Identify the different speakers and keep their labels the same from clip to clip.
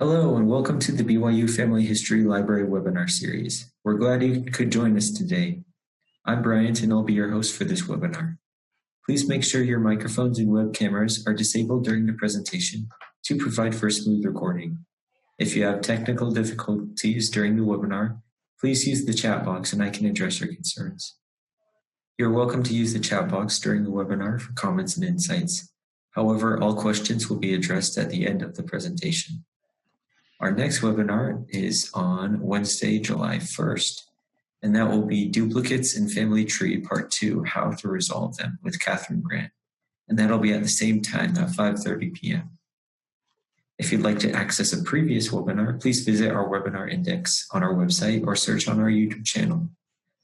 Speaker 1: Hello and welcome to the BYU Family History Library webinar series. We're glad you could join us today. I'm Bryant and I'll be your host for this webinar. Please make sure your microphones and web cameras are disabled during the presentation to provide for a smooth recording. If you have technical difficulties during the webinar, please use the chat box and I can address your concerns. You're welcome to use the chat box during the webinar for comments and insights. However, all questions will be addressed at the end of the presentation. Our next webinar is on Wednesday, July 1st, and that will be Duplicates in Family Tree Part 2, How to Resolve Them with Catherine Grant. And that'll be at the same time at 5:30 p.m. If you'd like to access a previous webinar, please visit our webinar index on our website or search on our YouTube channel.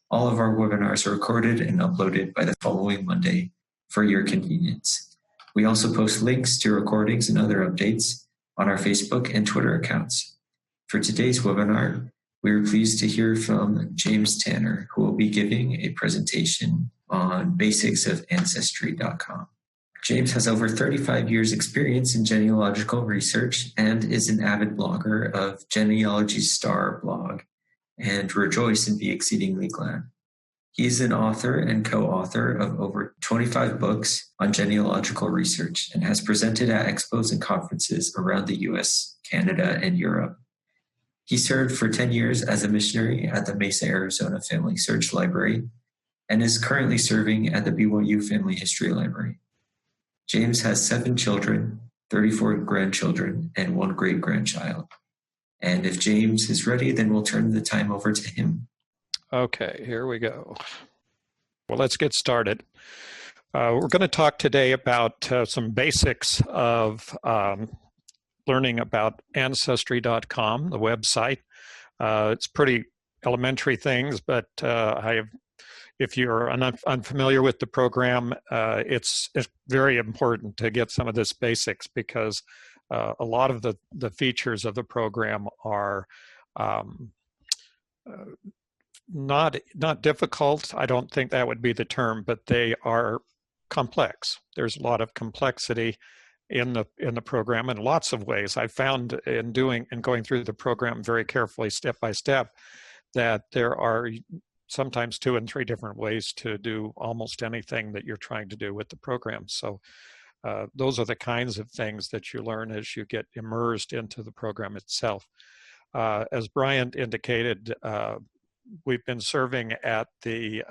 Speaker 1: All of our webinars are recorded and uploaded by the following Monday for your convenience. We also post links to recordings and other updates on our Facebook and Twitter accounts. For today's webinar, we are pleased to hear from James Tanner, who will be giving a presentation on basics of Ancestry.com. James has over 35 years experience in genealogical research and is an avid blogger of Genealogy Star blog and rejoice and be exceedingly glad. He is an author and co-author of over 25 books on genealogical research and has presented at expos and conferences around the US, Canada, and Europe. He served for 10 years as a missionary at the Mesa, Arizona Family Search Library and is currently serving at the BYU Family History Library. James has 7 children, 34 grandchildren, and 1 great-grandchild. And if James is ready, then we'll turn the time over to him.
Speaker 2: Okay, here we go. Well, let's get started. We're going to talk today about some basics of learning about Ancestry.com, the website. It's pretty elementary things, but if you're unfamiliar with the program, it's very important to get some of this basics because a lot of the features of the program are not difficult. I don't think that would be the term, but they are complex. There's a lot of complexity in the program in lots of ways. I found in going through the program very carefully, step by step, that there are sometimes 2 and 3 different ways to do almost anything that you're trying to do with the program. So those are the kinds of things that you learn as you get immersed into the program itself. As Bryant indicated, we've been serving at the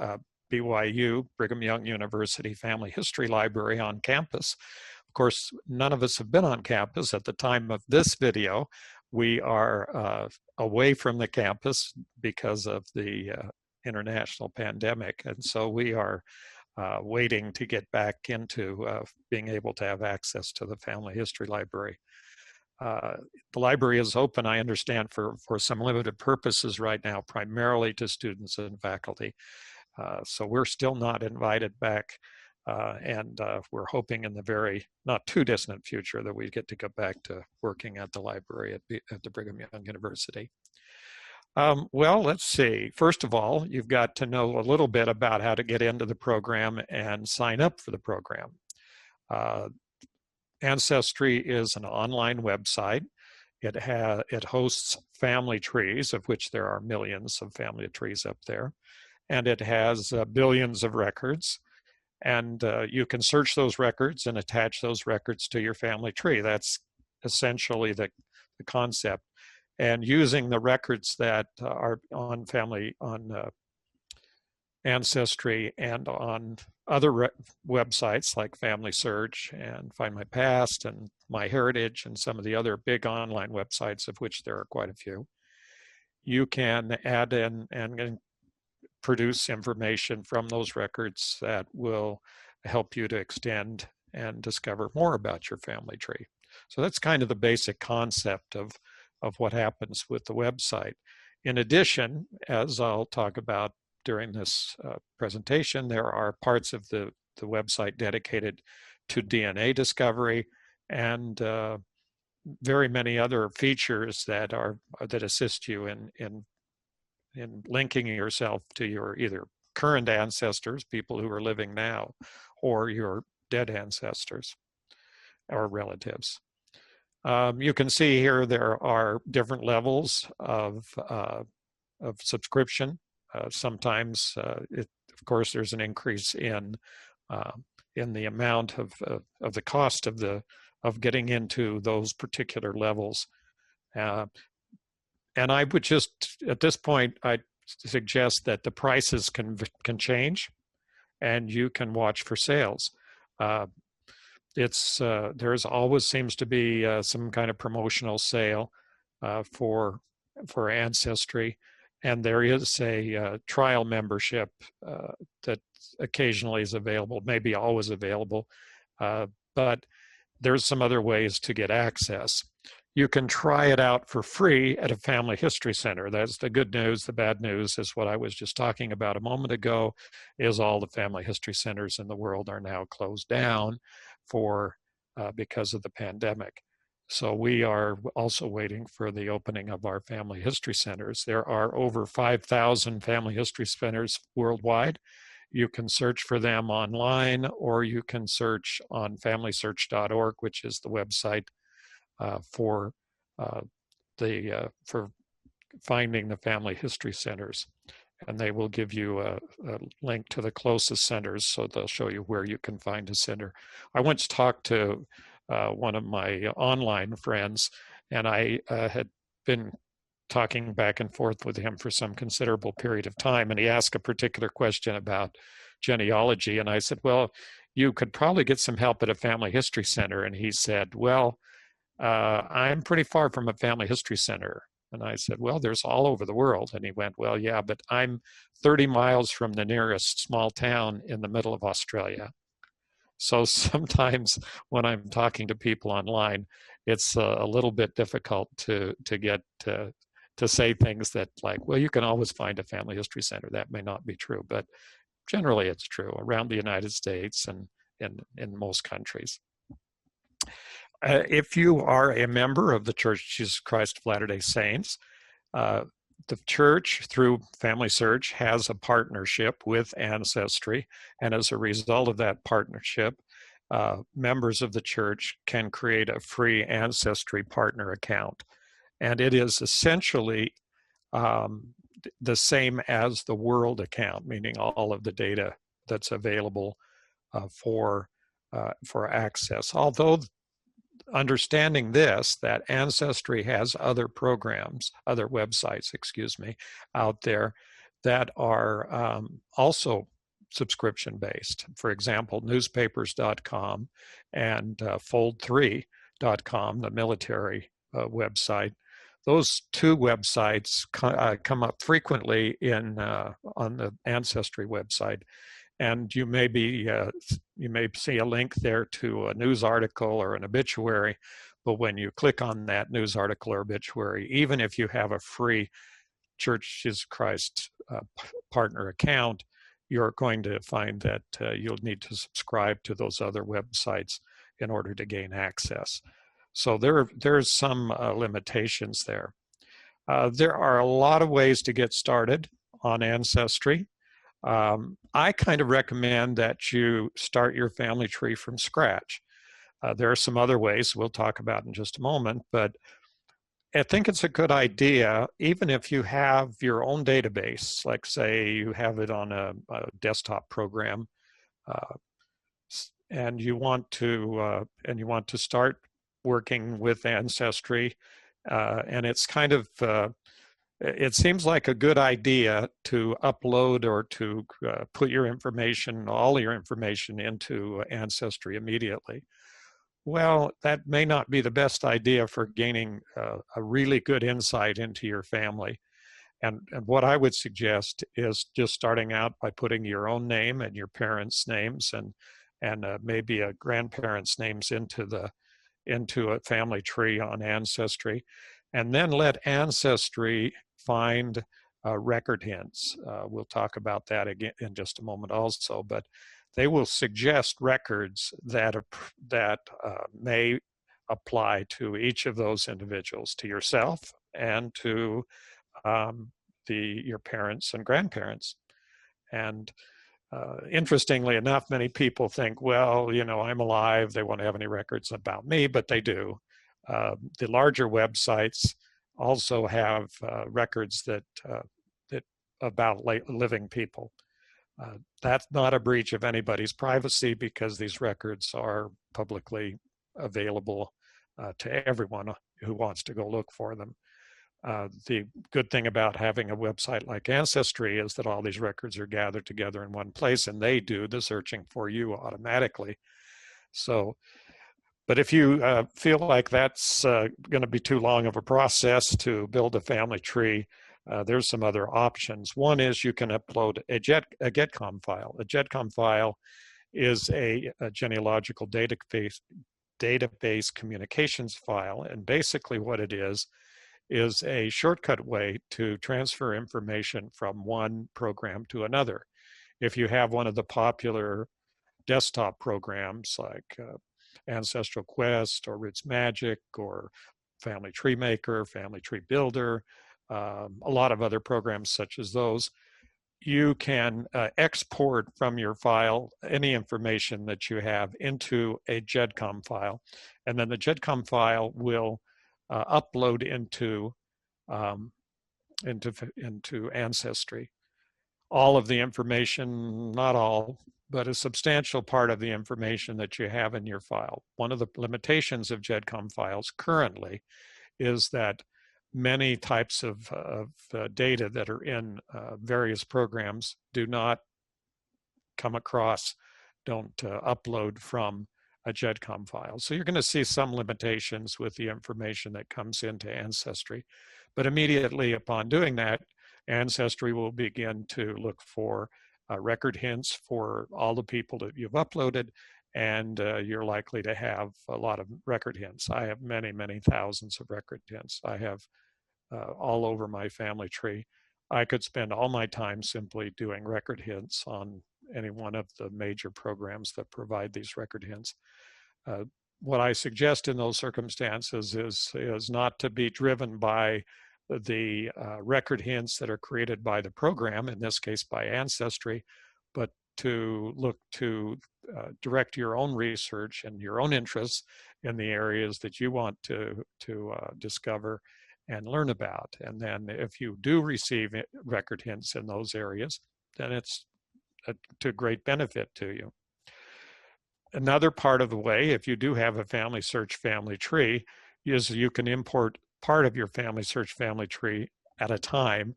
Speaker 2: BYU, Brigham Young University Family History Library on campus. Of course, none of us have been on campus at the time of this video. We are away from the campus because of the international pandemic, and so we are waiting to get back into being able to have access to the Family History Library. The library is open, I understand, for some limited purposes right now, primarily to students and faculty. So we're still not invited back, and we're hoping in the very not too distant future that we get to go back to working at the library at the Brigham Young University. Well, let's see. First of all, you've got to know a little bit about how to get into the program and sign up for the program. Ancestry is an online website. It hosts family trees, of which there are millions of family trees up there, and it has billions of records. And you can search those records and attach those records to your family tree. That's essentially the concept. And using the records that are on Ancestry and on other websites like Family Search and Find My Past and My Heritage and some of the other big online websites, of which there are quite a few, you can add in and produce information from those records that will help you to extend and discover more about your family tree. So that's kind of the basic concept of what happens with the website. In addition, as I'll talk about during this presentation, there are parts of the website dedicated to DNA discovery and very many other features that assist you in linking yourself to your either current ancestors, people who are living now, or your dead ancestors or relatives. You can see here there are different levels of subscription. Sometimes, of course, there's an increase uh, in the amount of the cost of getting into those particular levels. Uh, and I would just, at this point, I suggest that the prices can change, and you can watch for sales. Uh, there's always seems to be some kind of promotional sale for Ancestry, and there is a trial membership that occasionally is available, maybe always available, but there's some other ways to get access. You can try it out for free at a family history center. That's the good news. The bad news is what I was just talking about a moment ago, is all the family history centers in the world are now closed down because of the pandemic. So we are also waiting for the opening of our family history centers. There are over 5,000 family history centers worldwide. You can search for them online, or you can search on familysearch.org, which is the website for finding the family history centers. And they will give you a link to the closest centers, so they'll show you where you can find a center. I once talked to one of my online friends, and I had been talking back and forth with him for some considerable period of time, and he asked a particular question about genealogy, and I said, well, you could probably get some help at a family history center. And he said, well, I'm pretty far from a family history center. And I said, well, there's all over the world. And he went, well, yeah, but I'm 30 miles from the nearest small town in the middle of Australia. So sometimes when I'm talking to people online, it's a little bit difficult to get to say things that, like, well, you can always find a family history center. That may not be true, but generally it's true around the United States and in most countries. If you are a member of the Church of Jesus Christ of Latter-day Saints, the church, through Family Search, has a partnership with Ancestry, and as a result of that partnership, members of the church can create a free Ancestry partner account. And it is essentially the same as the World account, meaning all of the data that's available for access. Although understanding this, that Ancestry has other programs, other websites, excuse me, out there that are also subscription-based. For example, newspapers.com and fold3.com, the military website. Those two websites come up frequently on the Ancestry website. And you may see a link there to a news article or an obituary, but when you click on that news article or obituary, even if you have a free Church of Jesus Christ partner account, you're going to find that you'll need to subscribe to those other websites in order to gain access. So there's some limitations there. There are a lot of ways to get started on Ancestry. I kind of recommend that you start your family tree from scratch. There are some other ways we'll talk about in just a moment, but I think it's a good idea, even if you have your own database, like say you have it on a desktop program, and you want to start working with Ancestry, and it's kind of it seems like a good idea to upload or to put your information, all your information, into Ancestry immediately. Well, that may not be the best idea for gaining a really good insight into your family. And what I would suggest is just starting out by putting your own name and your parents' names and maybe a grandparents' names into a family tree on Ancestry, and then let Ancestry find record hints. We'll talk about that again in just a moment also, but they will suggest records that may apply to each of those individuals, to yourself and to your parents and grandparents. And interestingly enough, many people think, well, I'm alive, they won't have any records about me, but they do. The larger websites also have records that about living people. That's not a breach of anybody's privacy because these records are publicly available to everyone who wants to go look for them. The good thing about having a website like Ancestry is that all these records are gathered together in one place and they do the searching for you automatically. So, but if you feel like that's going to be too long of a process to build a family tree, there's some other options. One is you can upload a GETCOM file. A GETCOM file is a genealogical database communications file, and basically what it is a shortcut way to transfer information from one program to another. If you have one of the popular desktop programs like Ancestral Quest or Roots Magic or Family Tree Maker, Family Tree Builder, a lot of other programs such as those, you can export from your file any information that you have into a GEDCOM file, and then the GEDCOM file will upload into Ancestry. All of the information, not all, but a substantial part of the information that you have in your file. One of the limitations of GEDCOM files currently is that many types of data that are in various programs do not come across, don't upload from a GEDCOM file. So you're going to see some limitations with the information that comes into Ancestry. But immediately upon doing that, Ancestry will begin to look for record hints for all the people that you've uploaded, and you're likely to have a lot of record hints. I have many, many thousands of record hints. I have all over my family tree. I could spend all my time simply doing record hints on any one of the major programs that provide these record hints. What I suggest in those circumstances is not to be driven by the record hints that are created by the program, in this case by Ancestry, but to look to direct your own research and your own interests in the areas that you want to discover and learn about. And then if you do receive record hints in those areas, then it's to great benefit to you. Another part of the way, if you do have a family search family tree, is you can import part of your family search family tree at a time.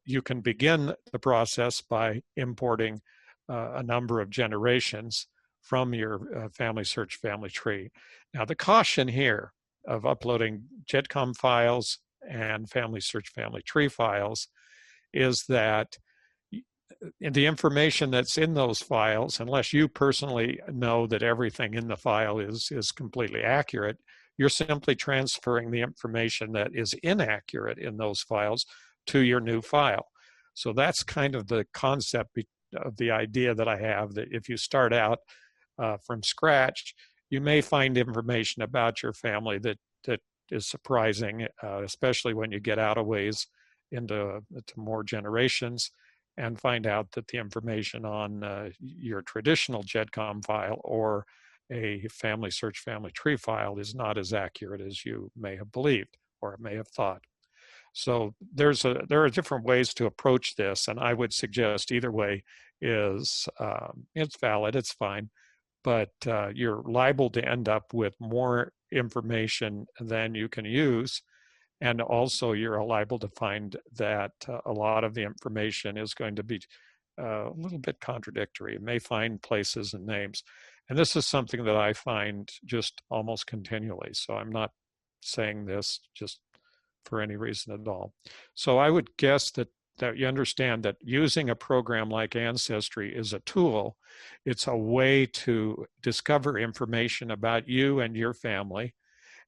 Speaker 2: You can begin the process by importing a number of generations from your family search family tree. Now, the caution here of uploading GEDCOM files and family search family tree files is that the information that's in those files, unless you personally know that everything in the file is completely accurate, you're simply transferring the information that is inaccurate in those files to your new file. So that's kind of the concept of the idea that I have, that if you start out from scratch, you may find information about your family that is surprising, especially when you get out of ways into more generations and find out that the information on your traditional GEDCOM file or a family search family tree file is not as accurate as you may have believed or may have thought. So there are different ways to approach this, and I would suggest either way is it's valid, it's fine, but you're liable to end up with more information than you can use. And also you're liable to find that a lot of the information is going to be a little bit contradictory. You may find places and names. And this is something that I find just almost continually. So I'm not saying this just for any reason at all. So I would guess that you understand that using a program like Ancestry is a tool. It's a way to discover information about you and your family.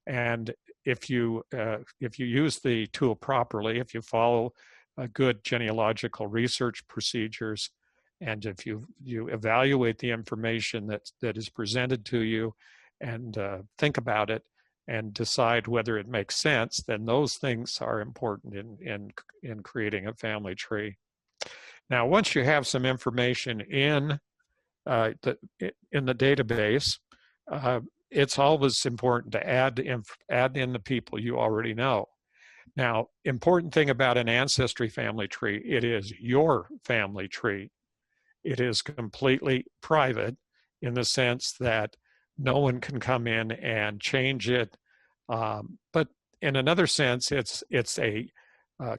Speaker 2: And if you use the tool properly, if you follow good genealogical research procedures, and if you evaluate the information that is presented to you and think about it and decide whether it makes sense, then those things are important in creating a family tree. Now, once you have some information in the database, it's always important to add in the people you already know. Now, important thing about an ancestry family tree, it is your family tree. It is completely private in the sense that no one can come in and change it. But in another sense, it's a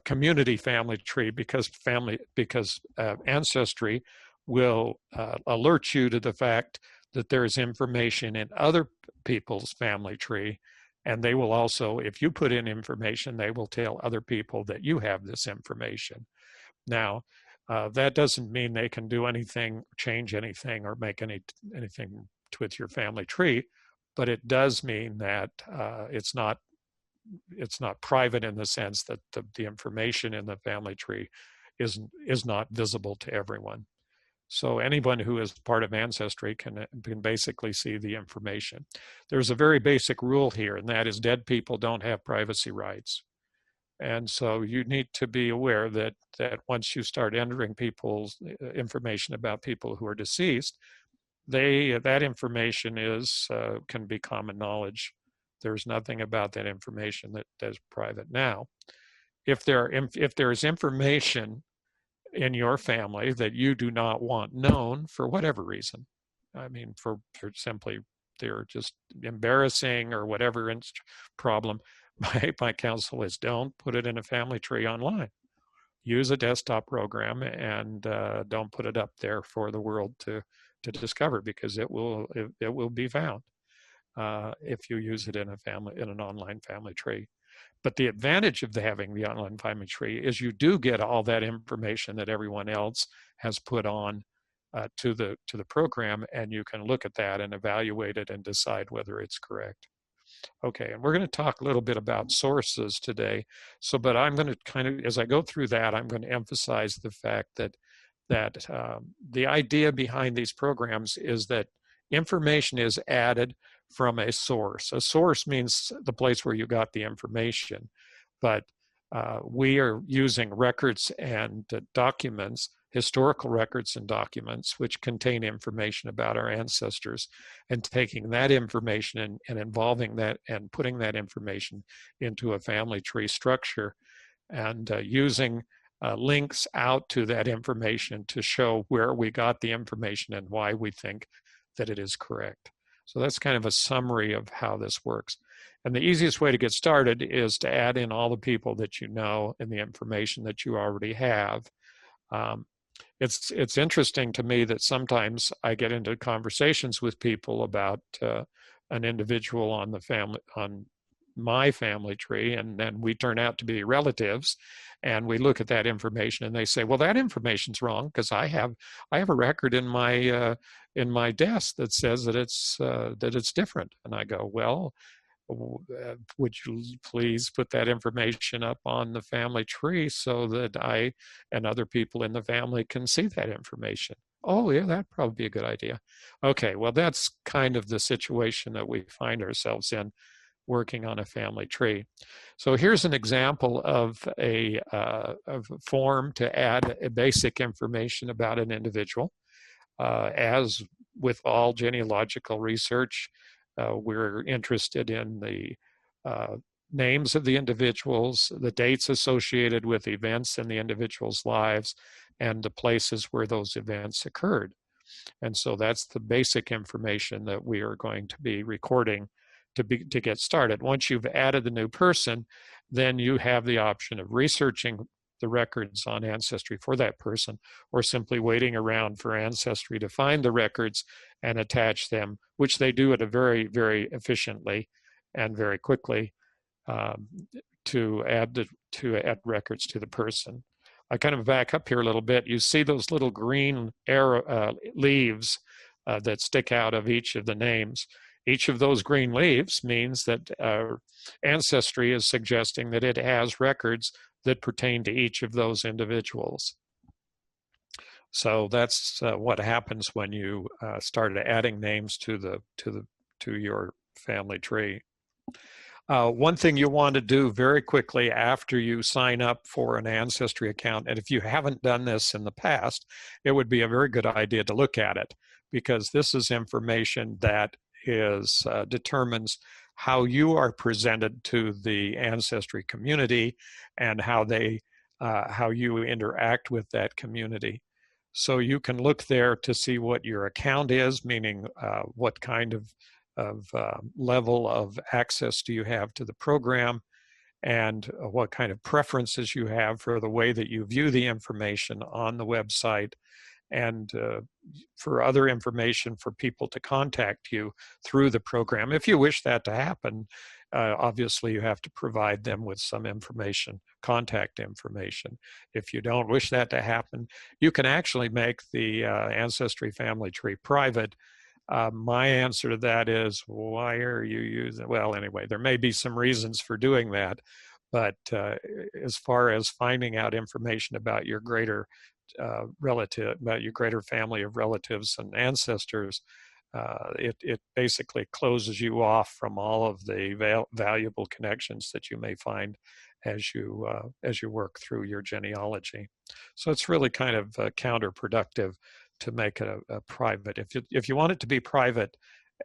Speaker 2: community family tree because Ancestry will alert you to the fact that there is information in other people's family tree, and they will also, if you put in information, they will tell other people that you have this information. Now, that doesn't mean they can do anything, change anything, or make anything with your family tree, but it does mean that it's not private in the sense that the information in the family tree is not visible to everyone. So anyone who is part of Ancestry can basically see the information. There's a very basic rule here, and that is dead people don't have privacy rights. And so you need to be aware that once you start entering people's information about people who are deceased, that information can be common knowledge. There's nothing about that information that is private. Now, if there is information in your family that you do not want known for whatever reason, I mean, for simply they're just embarrassing or whatever problem, my counsel is don't put it in a family tree online. Use a desktop program and don't put it up there for the world to discover, because it will be found if you use it in an online family tree. But the advantage of having the online family tree is you do get all that information that everyone else has put on to the program, and you can look at that and evaluate it and decide whether it's correct. Okay, and we're going to talk a little bit about sources today. But I'm going to kind of, as I go through that, I'm going to emphasize the fact that the idea behind these programs is that information is added from a source. A source means the place where you got the information, but we are using records and documents, historical records and documents, which contain information about our ancestors, and taking that information and involving that and putting that information into a family tree structure, and using links out to that information to show where we got the information and why we think that it is correct. So that's kind of a summary of how this works. And the easiest way to get started is to add in all the people that you know and the information that you already have. It's interesting to me that sometimes I get into conversations with people about an individual on my family tree, and then we turn out to be relatives, and we look at that information and they say, well, that information's wrong because I have a record in my desk that says that it's different. And I go, well, would you please put that information up on the family tree so that I and other people in the family can see that information? Oh yeah, that'd probably be a good idea. Okay, well, that's kind of the situation that we find ourselves in working on a family tree. So here's an example of a form to add a basic information about an individual. As with all genealogical research, we're interested in the names of the individuals, the dates associated with events in the individual's lives, and the places where those events occurred. And so that's the basic information that we are going to be recording to get started. Once you've added the new person, then you have the option of researching the records on Ancestry for that person, or simply waiting around for Ancestry to find the records and attach them, which they do at a very, very efficiently and very quickly to add records to the person. I kind of back up here a little bit. You see those little green leaves that stick out of each of the names. Each of those green leaves means that Ancestry is suggesting that it has records that pertain to each of those individuals. So that's what happens when you start adding names to your family tree. One thing you want to do very quickly after you sign up for an Ancestry account, and if you haven't done this in the past, it would be a very good idea to look at it, because this is information that determines how you are presented to the Ancestry community and how you interact with that community. So you can look there to see what your account is, meaning what kind of level of access do you have to the program, and what kind of preferences you have for the way that you view the information on the website, and for other information for people to contact you through the program. If you wish that to happen, obviously you have to provide them with some information, contact information. If you don't wish that to happen, you can actually make the Ancestry family tree private. My answer to that is, why are you using, well, anyway, there may be some reasons for doing that, but as far as finding out information about your greater about your greater family of relatives and ancestors, it basically closes you off from all of the valuable connections that you may find as you work through your genealogy. So it's really kind of counterproductive to make it a private. If you want it to be private,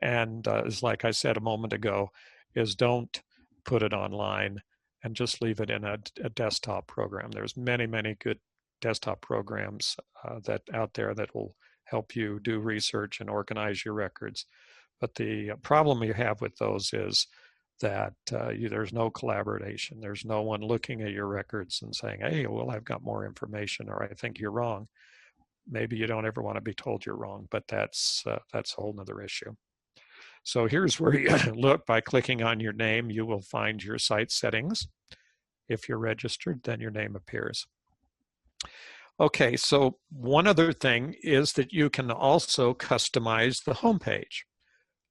Speaker 2: and as like I said a moment ago, is don't put it online and just leave it in a desktop program. There's many good desktop programs that out there that will help you do research and organize your records. But the problem you have with those is that there's no collaboration. There's no one looking at your records and saying, hey, well, I've got more information, or I think you're wrong. Maybe you don't ever want to be told you're wrong, but that's a whole nother issue. So here's where you look. By clicking on your name, you will find your site settings. If you're registered, then your name appears. Okay, so one other thing is that you can also customize the homepage.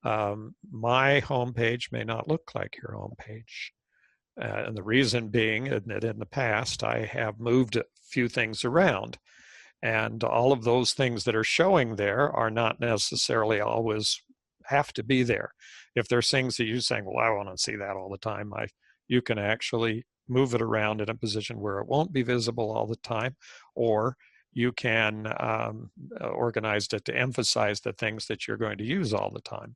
Speaker 2: My homepage may not look like your homepage. And the reason being that in the past, I have moved a few things around. And all of those things that are showing there are not necessarily always have to be there. If there's things that you're saying, well, I want to see that all the time, you can actually move it around in a position where it won't be visible all the time, or you can organize it to emphasize the things that you're going to use all the time.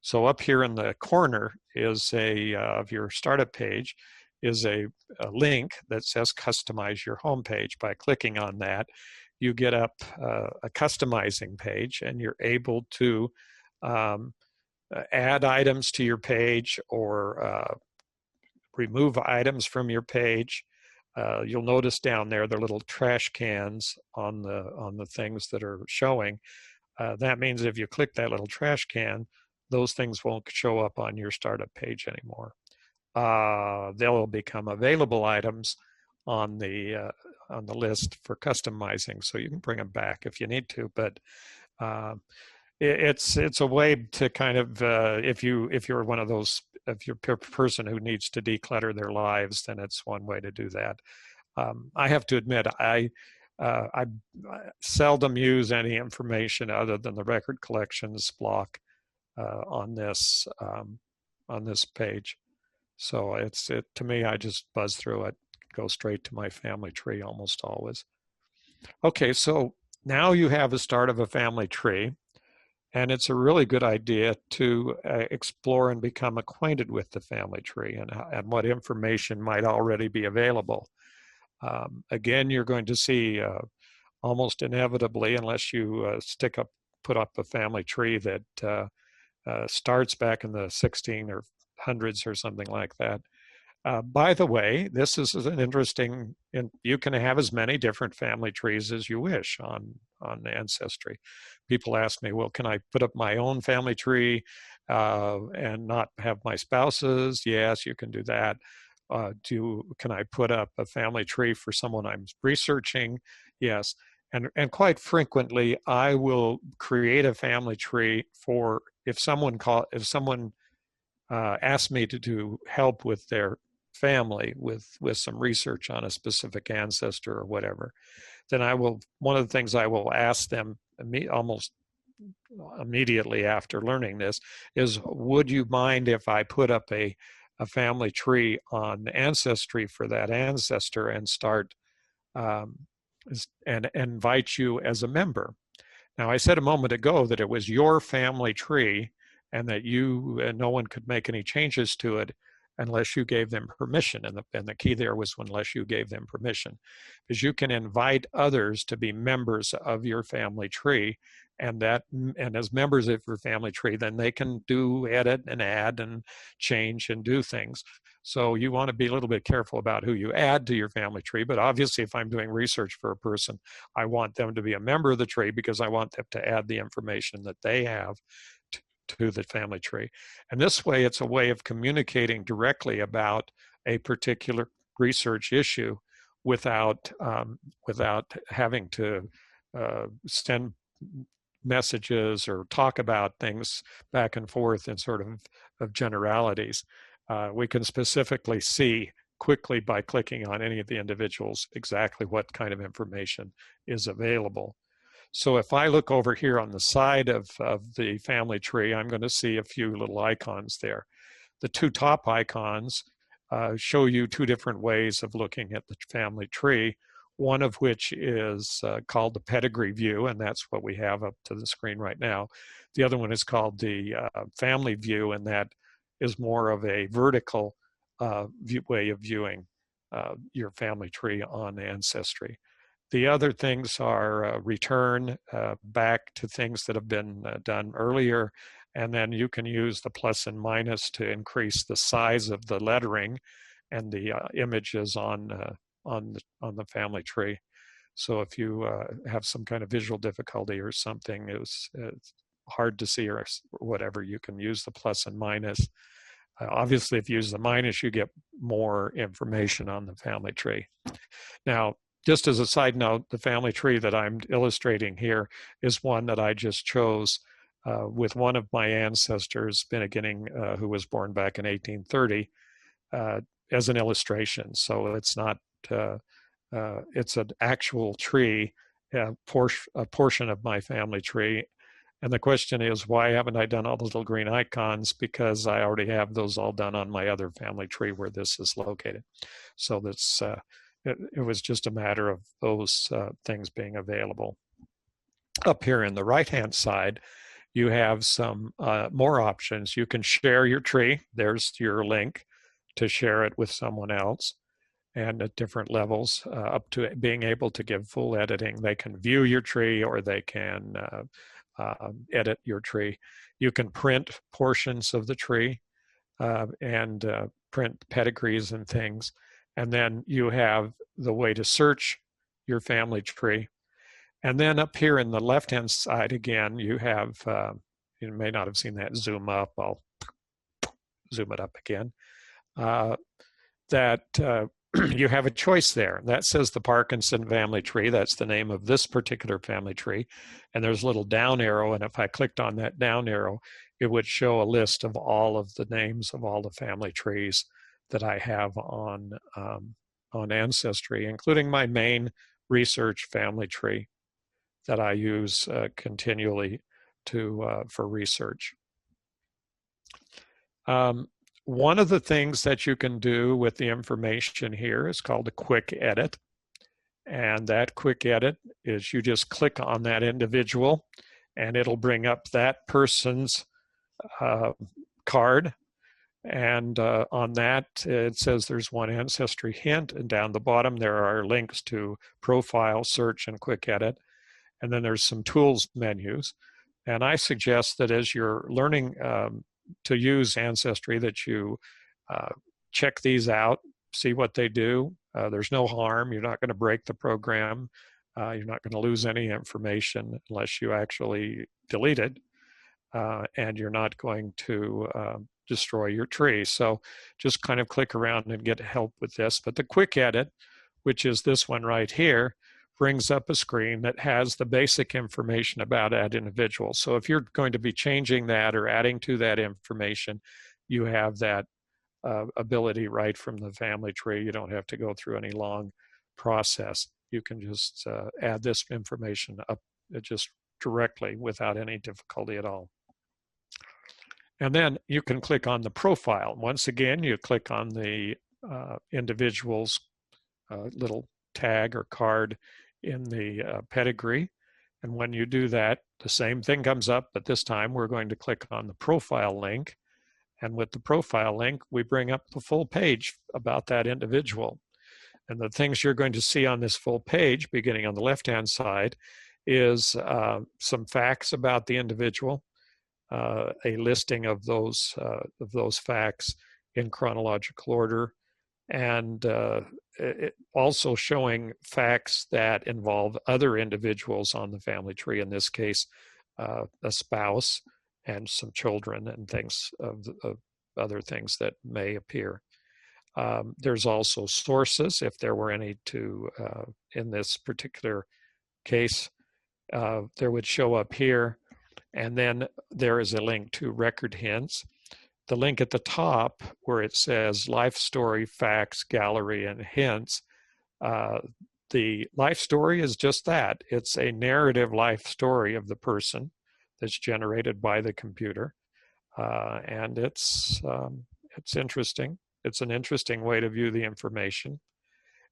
Speaker 2: So up here in the corner is of your startup page is a link that says customize your homepage. By clicking on that, you get up a customizing page, and you're able to add items to your page or remove items from your page. You'll notice down there the little trash cans on the things that are showing. That means if you click that little trash can, those things won't show up on your startup page anymore. They'll become available items on the list for customizing, so you can bring them back if you need to. But it's a way to kind of if you're one of those, if you're a person who needs to declutter their lives, then it's one way to do that. I have to admit, I seldom use any information other than the record collections block on this page. So to me, I just buzz through it, go straight to my family tree almost always. Okay, so now you have a start of a family tree, and it's a really good idea to explore and become acquainted with the family tree and what information might already be available. Again, you're going to see almost inevitably, unless you put up a family tree that starts back in the 1600s or something like that. By the way, this is an interesting, you can have as many different family trees as you wish on Ancestry. People ask me, well, can I put up my own family tree and not have my spouse's? Yes, you can do that. Can I put up a family tree for someone I'm researching? Yes. And quite frequently, I will create a family tree for if someone asks me to do help with their family with some research on a specific ancestor or whatever, then one of the things I will ask them almost immediately after learning this is, would you mind if I put up a family tree on Ancestry for that ancestor and start and invite you as a member? Now, I said a moment ago that it was your family tree and that you and no one could make any changes to it unless you gave them permission. And the key there was unless you gave them permission, because you can invite others to be members of your family tree, and as members of your family tree, then they can do edit and add and change and do things. So you want to be a little bit careful about who you add to your family tree. But obviously, if I'm doing research for a person, I want them to be a member of the tree because I want them to add the information that they have to the family tree. And this way, it's a way of communicating directly about a particular research issue without having to send messages or talk about things back and forth in sort of generalities. We can specifically see quickly by clicking on any of the individuals exactly what kind of information is available. So if I look over here on the side of the family tree, I'm going to see a few little icons there. The two top icons show you two different ways of looking at the family tree, one of which is called the pedigree view, and that's what we have up to the screen right now. The other one is called the family view, and that is more of a vertical way of viewing your family tree on Ancestry. The other things are return back to things that have been done earlier, and then you can use the plus and minus to increase the size of the lettering and the images on the family tree. So if you have some kind of visual difficulty or something, it's hard to see or whatever, you can use the plus and minus. Obviously, if you use the minus, you get more information on the family tree. Now, just as a side note, the family tree that I'm illustrating here is one that I just chose with one of my ancestors, beginning, who was born back in 1830, as an illustration. So it's not, it's an actual tree, a portion of my family tree. And the question is, why haven't I done all the little green icons? Because I already have those all done on my other family tree where this is located. So that's, it was just a matter of those things being available. Up here in the right-hand side, you have some more options. You can share your tree. There's your link to share it with someone else, and at different levels, up to being able to give full editing. They can view your tree, or they can edit your tree. You can print portions of the tree and print pedigrees and things. And then you have the way to search your family tree. And then up here in the left-hand side, again, you have, you may not have seen that zoom up. I'll zoom it up again. You have a choice there. That says the Parkinson family tree. That's the name of this particular family tree. And there's a little down arrow. And if I clicked on that down arrow, it would show a list of all of the names of all the family trees that I have on Ancestry, including my main research family tree that I use continually for research. One of the things that you can do with the information here is called a quick edit. And that quick edit is you just click on that individual and it'll bring up that person's card. And on that, it says there's one Ancestry hint, and down the bottom there are links to profile, search, and quick edit. And then there's some tools menus. And I suggest that as you're learning to use Ancestry, that you check these out, see what they do. There's no harm. You're not going to break the program. You're not going to lose any information unless you actually delete it. And you're not going to destroy your tree. So just kind of click around and get help with this. But the quick edit, which is this one right here, brings up a screen that has the basic information about that individual. So if you're going to be changing that or adding to that information, you have that ability right from the family tree. You don't have to go through any long process. You can just add this information up just directly without any difficulty at all. And then you can click on the profile. Once again, you click on the individual's little tag or card in the pedigree. And when you do that, The same thing comes up, but this time we're going to click on the profile link. And with the profile link, we bring up the full page about that individual. And the things you're going to see on this full page, beginning on the left-hand side, is some facts about the individual, a listing of those facts in chronological order, and also showing facts that involve other individuals on the family tree, in this case, a spouse and some children and things of other things that may appear. There's also sources, if there were any to, in this particular case, there would show up here. And then there is a link to record hints. The link at the top where it says life story, facts, gallery, and hints. The life story is just that. It's a narrative life story of the person that's generated by the computer. And it's interesting. It's an interesting way to view the information.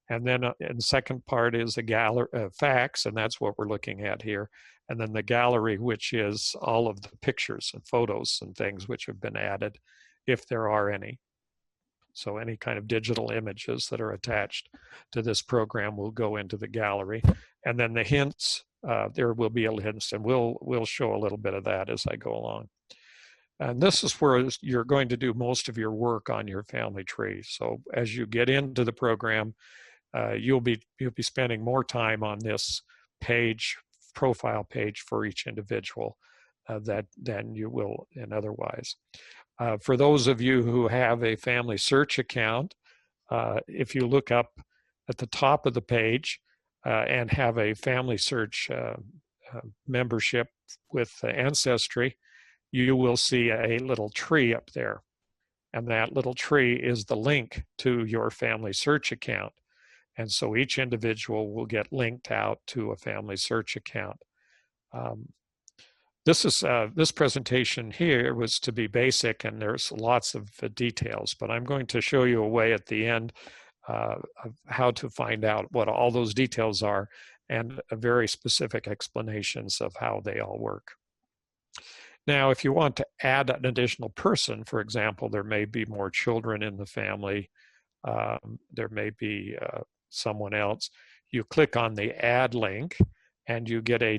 Speaker 2: And then in the second part is the gallery facts, and that's what we're looking at here. And then the gallery, which is all of the pictures and photos and things which have been added, if there are any. So any kind of digital images that are attached to this program will go into the gallery. And then the hints, there will be a hints, and we'll show a little bit of that as I go along. And this is where you're going to do most of your work on your family tree. So as you get into the program, you'll be spending more time on this page, profile page for each individual than you will in otherwise. For those of you who have a family search account, if you look up at the top of the page and have a family search membership with Ancestry, you will see a little tree up there. And that little tree is the link to your family search account. And so each individual will get linked out to a family search account. This presentation here was to be basic, and there's lots of details, but I'm going to show you a way at the end of how to find out what all those details are and very specific explanations of how they all work. Now, if you want to add an additional person, for example, there may be more children in the family, there may be someone else, you click on the add link and you get a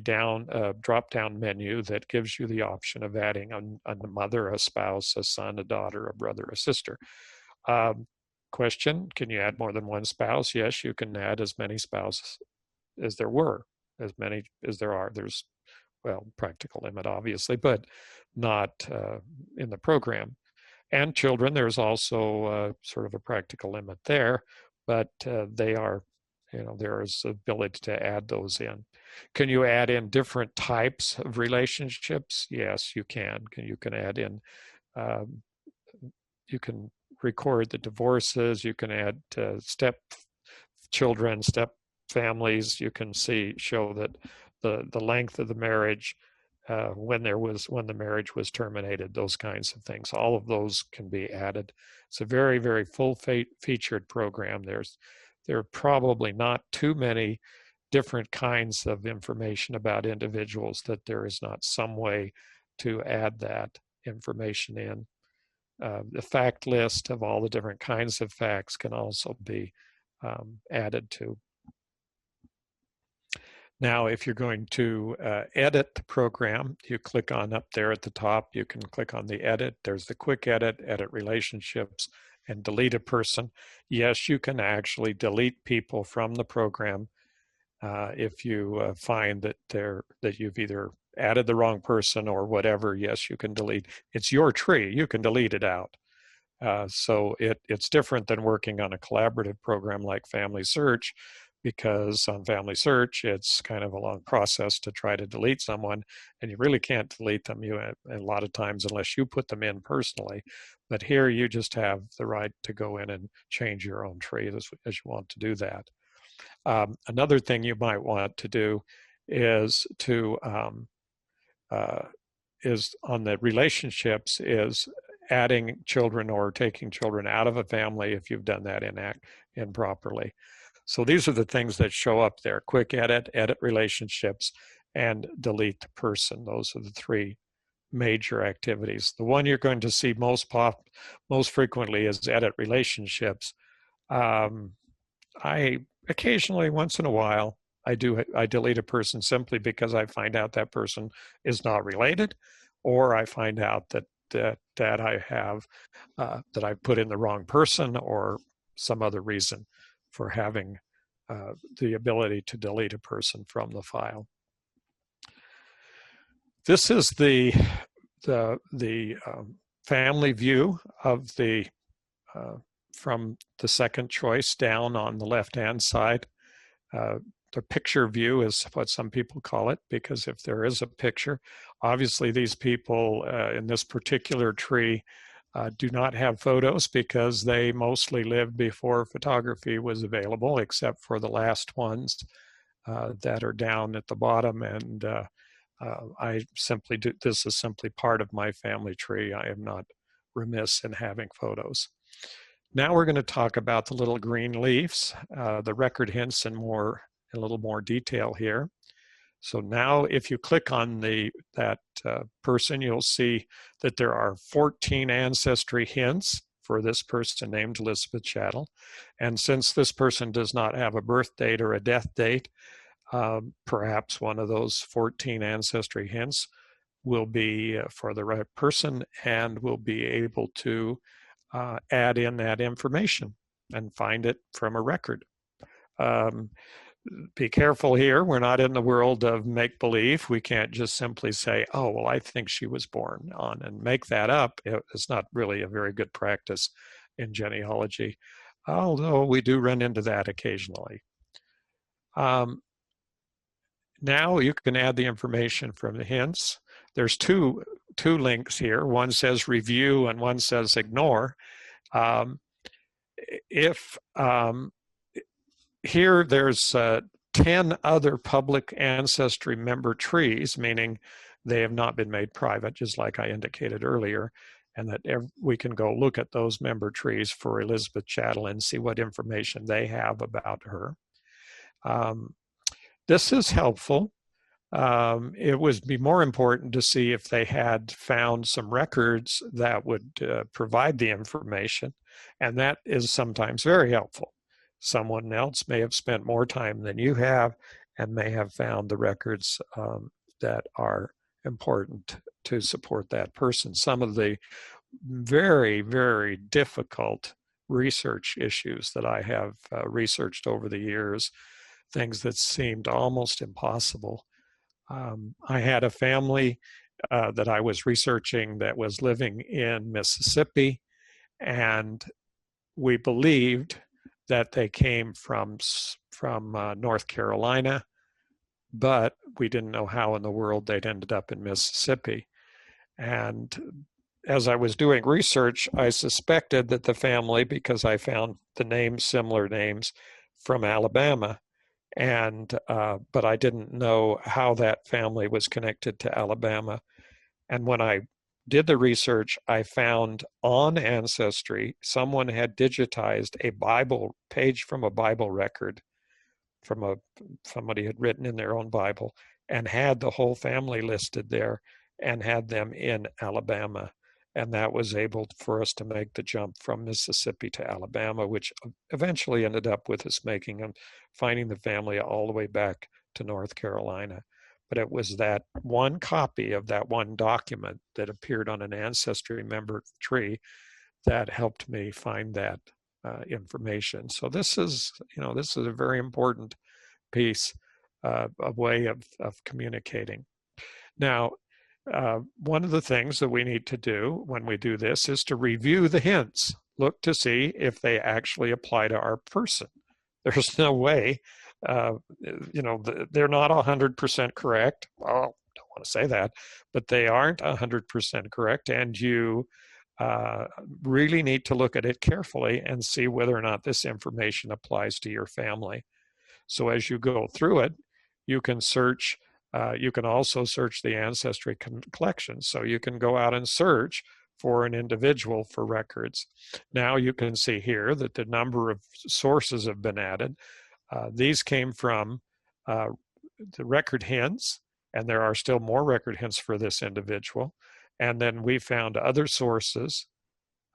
Speaker 2: drop-down menu that gives you the option of adding a mother, a spouse, a son, a daughter, a brother, a sister. Question, can you add more than one spouse? Yes, you can add as many spouses as there were, as many as there are. There's, well, practical limit, obviously, but not in the program. And children, there's also sort of a practical limit there, but they are, there is ability to add those in. Can you add in different types of relationships? Yes, you can. You can add in, you can record the divorces, you can add step children, step families, you can show that the length of the marriage, when the marriage was terminated, those kinds of things. All of those can be added. It's a very, very full-featured program. There are probably not too many different kinds of information about individuals that there is not some way to add that information in. The fact list of all the different kinds of facts can also be added to. Now, if you're going to edit the program, you click on up there at the top, you can click on the edit. There's the quick edit, edit relationships, and delete a person. Yes, you can actually delete people from the program if you find that you've either added the wrong person or whatever. Yes, you can delete. It's your tree. You can delete it out. So it's different than working on a collaborative program like Family Search, because on Family Search, it's kind of a long process to try to delete someone, and you really can't delete them a lot of times unless you put them in personally. But here you just have the right to go in and change your own tree as you want to do that. Another thing you might want to do is is on the relationships is adding children or taking children out of a family if you've done that improperly. So these are the things that show up there: quick edit, edit relationships, and delete the person. Those are the three major activities. The one you're going to see most frequently is edit relationships. I occasionally, once in a while, I delete a person simply because I find out that person is not related, or I find out that I have that I put in the wrong person, or some other reason for having the ability to delete a person from the file. This is the family view of the from the second choice down on the left-hand side. The picture view is what some people call it, because if there is a picture, obviously these people in this particular tree do not have photos because they mostly lived before photography was available, except for the last ones that are down at the bottom. And I simply do, this is simply part of my family tree. I am not remiss in having photos. Now we're going to talk about the little green leaves, the record hints in a little more detail here. So now if you click on that person, you'll see that there are 14 ancestry hints for this person named Elizabeth Chattel. And since this person does not have a birth date or a death date, perhaps one of those 14 ancestry hints will be for the right person, and will be able to add in that information and find it from a record. Be careful here. We're not in the world of make-believe. We can't just simply say, oh, well, I think she was born on, and make that up. It's not really a very good practice in genealogy, although we do run into that occasionally. Now you can add the information from the hints. There's two links here. One says review and one says ignore. Here there's 10 other public ancestry member trees, meaning they have not been made private, just like I indicated earlier, and that we can go look at those member trees for Elizabeth Chattel and see what information they have about her. This is helpful. It would be more important to see if they had found some records that would provide the information, and that is sometimes very helpful. Someone else may have spent more time than you have and may have found the records that are important to support that person. Some of the very, very difficult research issues that I have researched over the years, things that seemed almost impossible. I had a family that I was researching that was living in Mississippi, and we believed that they came from North Carolina, but we didn't know how in the world they'd ended up in Mississippi. And as I was doing research, I suspected that the family, because I found the names, similar names, from Alabama, and but I didn't know how that family was connected to Alabama. And when I did the research, I found on Ancestry, someone had digitized a Bible page from a Bible record from somebody had written in their own Bible, and had the whole family listed there and had them in Alabama. And that was able for us to make the jump from Mississippi to Alabama, which eventually ended up with us finding the family all the way back to North Carolina. But it was that one copy of that one document that appeared on an Ancestry member tree that helped me find that information. So this is a very important piece, a way of communicating. Now, one of the things that we need to do when we do this is to review the hints. Look to see if they actually apply to our person. There's no way, they're not 100% correct. Well, I don't want to say that, but they aren't 100% correct. And you really need to look at it carefully and see whether or not this information applies to your family. So as you go through it, you can search. You can also search the Ancestry collection. So you can go out and search for an individual for records. Now you can see here that the number of sources have been added. These came from the record hints, and there are still more record hints for this individual. And then we found other sources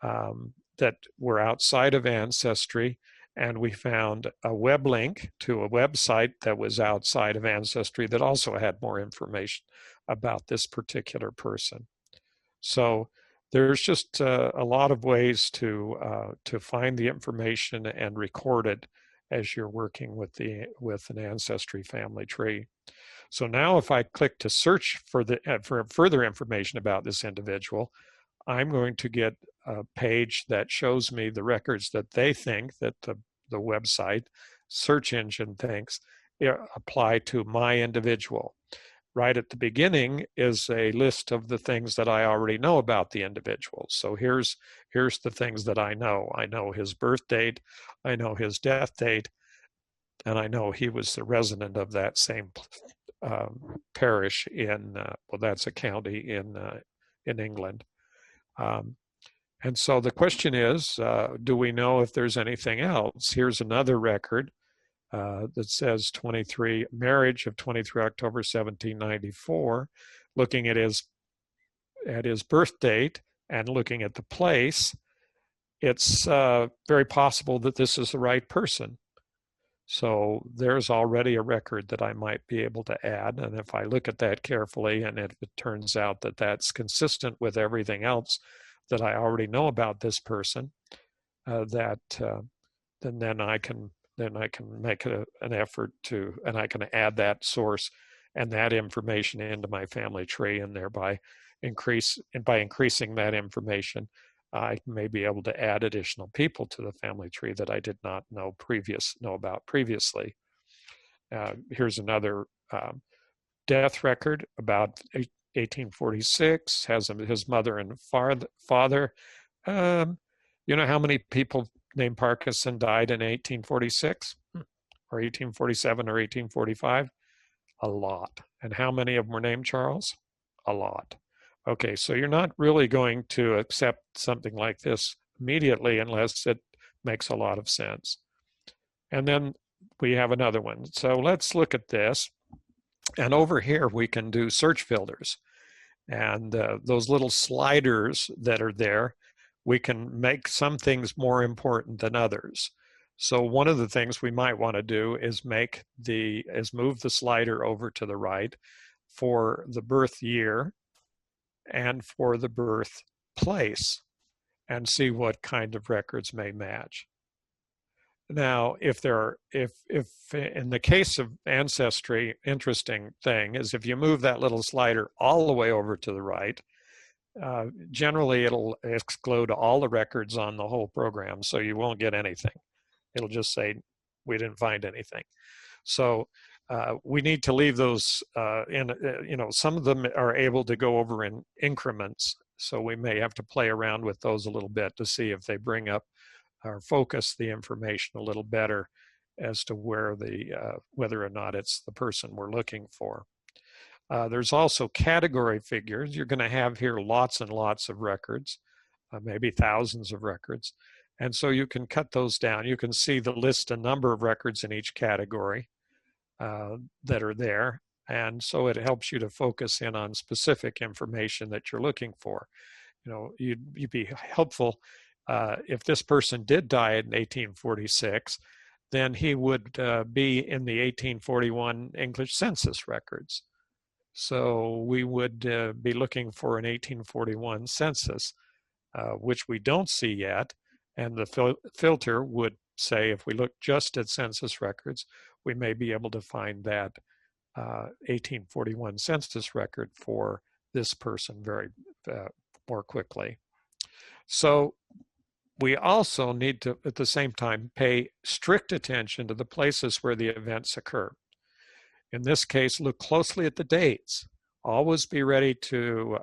Speaker 2: that were outside of Ancestry, and we found a web link to a website that was outside of Ancestry that also had more information about this particular person. So there's just a lot of ways to find the information and record it as you're working with an Ancestry family tree. So now if I click to search for further information about this individual, I'm going to get a page that shows me the records that they think that the website search engine thinks apply to my individual. Right at the beginning is a list of the things that I already know about the individual. So here's the things that I know. I know his birth date, I know his death date, and I know he was the resident of that same parish in, well, that's a county in England. And so the question is, do we know if there's anything else? Here's another record that says marriage of 23 October 1794, looking at his birth date and looking at the place. It's very possible that this is the right person. So there's already a record that I might be able to add. And if I look at that carefully, and if it turns out that that's consistent with everything else that I already know about this person, then I can make an effort to, and I can add that source and that information into my family tree, and thereby by increasing that information, I may be able to add additional people to the family tree that I did not know about previously. Here's another death record about 1846, has his mother and father. You know how many people named Parkinson died in 1846 or 1847 or 1845? A lot. And how many of them were named Charles? A lot. Okay, so you're not really going to accept something like this immediately unless it makes a lot of sense. And then we have another one. So let's look at this. And over here, we can do search filters. And those little sliders that are there, we can make some things more important than others. So one of the things we might want to do is move the slider over to the right for the birth year and for the birth place, and see what kind of records may match. Now, if in the case of Ancestry, interesting thing is if you move that little slider all the way over to the right, generally it'll exclude all the records on the whole program, so you won't get anything. It'll just say, we didn't find anything. So we need to leave those some of them are able to go over in increments, so we may have to play around with those a little bit to see if they bring up or focus the information a little better as to whether or not it's the person we're looking for. There's also category figures. You're going to have here lots and lots of records, maybe thousands of records. And so you can cut those down. You can see the list and number of records in each category that are there. And so it helps you to focus in on specific information that you're looking for. You know, you'd be helpful if this person did die in 1846, then he would be in the 1841 English census records. So we would be looking for an 1841 census, which we don't see yet. And the filter would say, if we look just at census records, we may be able to find that 1841 census record for this person more quickly. So we also need to, at the same time, pay strict attention to the places where the events occur. In this case, look closely at the dates. Always be ready to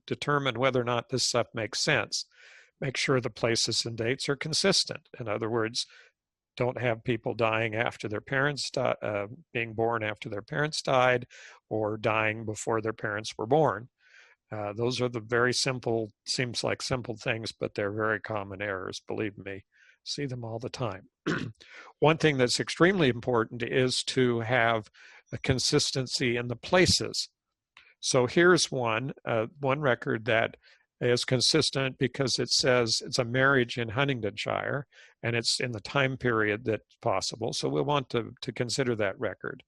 Speaker 2: determine whether or not this stuff makes sense. Make sure the places and dates are consistent. In other words, don't have people dying after their parents being born after their parents died, or dying before their parents were born. Those are the very simple, seems like simple things, but they're very common errors, believe me. See them all the time. One thing that's extremely important is to have a consistency in the places. So here's one record that is consistent because it says it's a marriage in Huntingdonshire and it's in the time period that's possible. So we'll want to consider that record.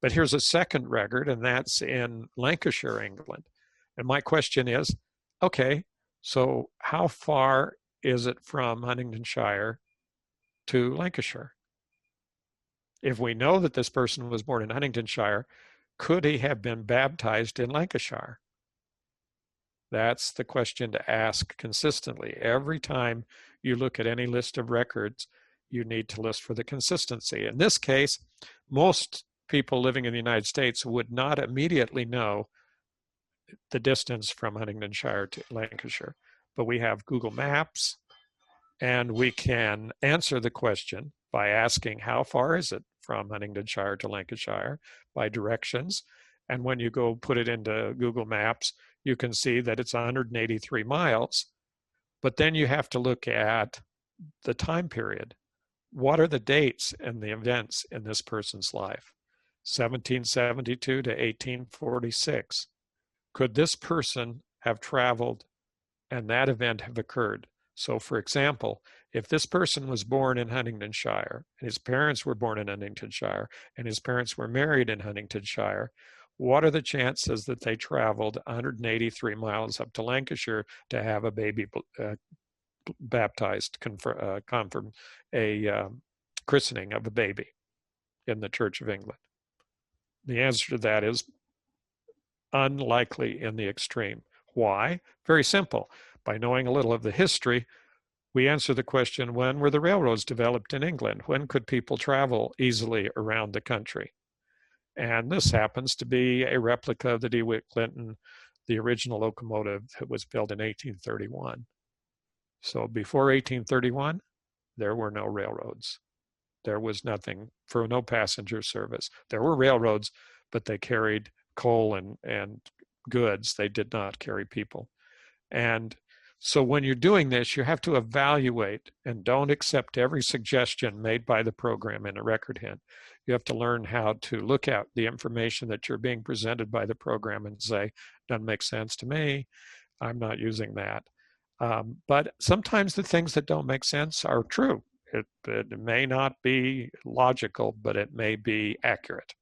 Speaker 2: But here's a second record, and that's in Lancashire, England. And my question is, okay, so how far is it from Huntingdonshire to Lancashire? If we know that this person was born in Huntingdonshire, could he have been baptized in Lancashire? That's the question to ask consistently. Every time you look at any list of records, you need to list for the consistency. In this case, most people living in the United States would not immediately know the distance from Huntingdonshire to Lancashire. But we have Google Maps, and we can answer the question by asking how far is it from Huntingdonshire to Lancashire by directions. And when you go put it into Google Maps, you can see that it's 183 miles. But then you have to look at the time period. What are the dates and the events in this person's life? 1772 to 1846. Could this person have traveled and that event have occurred? So for example, if this person was born in Huntingdonshire, and his parents were born in Huntingdonshire, and his parents were married in Huntingdonshire, what are the chances that they traveled 183 miles up to Lancashire to have a baby baptized, christening of a baby in the Church of England? The answer to that is unlikely in the extreme. Why? Very simple. By knowing a little of the history, we answer the question, when were the railroads developed in England? When could people travel easily around the country? And this happens to be a replica of the DeWitt Clinton, the original locomotive that was built in 1831. So before 1831, there were no railroads. There was nothing for no passenger service. There were railroads, but they carried coal and goods. They did not carry people. And so when you're doing this, you have to evaluate and don't accept every suggestion made by the program in a record hint. You have to learn how to look at the information that you're being presented by the program and say, doesn't make sense to me. I'm not using that. But sometimes the things that don't make sense are true. It may not be logical, but it may be accurate.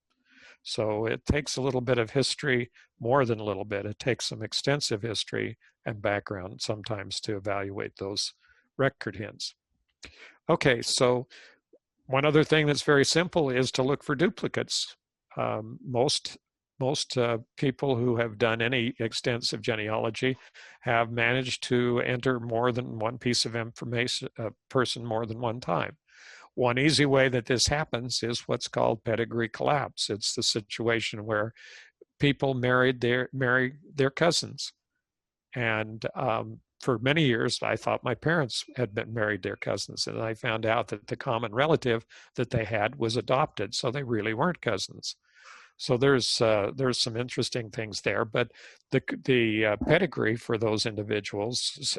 Speaker 2: So it takes a little bit of history, more than a little bit. It takes some extensive history and background sometimes to evaluate those record hints. Okay, so one other thing that's very simple is to look for duplicates. Most people who have done any extensive genealogy have managed to enter more than one piece of information, a person more than one time. One easy way that this happens is what's called pedigree collapse. It's the situation where people marry their cousins. And for many years, I thought my parents had been married their cousins, and I found out that the common relative that they had was adopted, so they really weren't cousins. So there's some interesting things there, but the pedigree for those individuals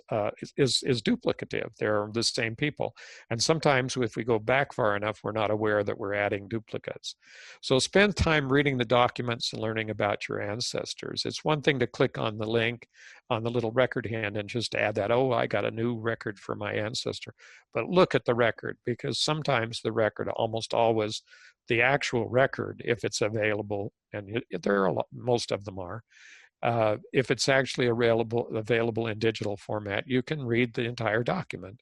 Speaker 2: is duplicative. They're the same people, and sometimes if we go back far enough, we're not aware that we're adding duplicates. So spend time reading the documents and learning about your ancestors. It's one thing to click on the link on the little record hand and just add that, oh, I got a new record for my ancestor. But look at the record, because sometimes the record, almost always, the actual record, if it's available, and there are most of them are, if it's actually available in digital format, you can read the entire document,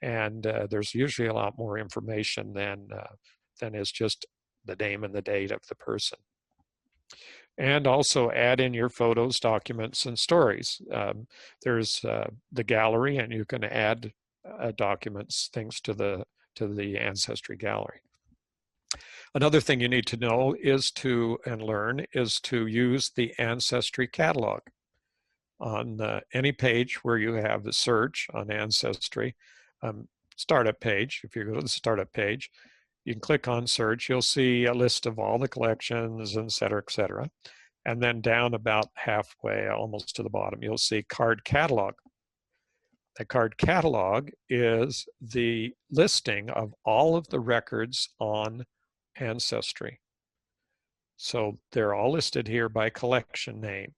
Speaker 2: and there's usually a lot more information than is just the name and the date of the person. And also add in your photos, documents, and stories. There's the gallery, and you can add documents, things to the Ancestry gallery. Another thing you need to know and learn is to use the Ancestry catalog. On any page where you have the search on Ancestry, startup page, if you go to the startup page, you can click on search, you'll see a list of all the collections, et cetera, and then down about halfway, almost to the bottom, you'll see card catalog. The card catalog is the listing of all of the records on Ancestry. So they're all listed here by collection name,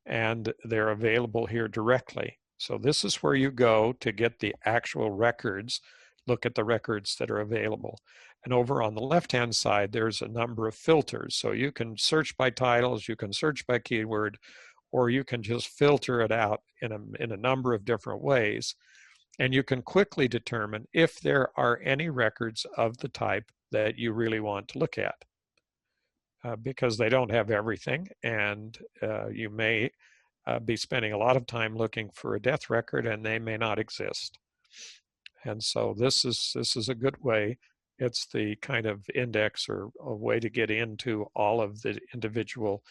Speaker 2: and they're available here directly. So this is where you go to get the actual records, look at the records that are available. And over on the left-hand side, there's a number of filters. So you can search by titles, you can search by keyword, or you can just filter it out in a number of different ways. And you can quickly determine if there are any records of the type that you really want to look at. Because they don't have everything, and you may be spending a lot of time looking for a death record, and they may not exist. And so this is a good way. It's the kind of index or a way to get into all of the individual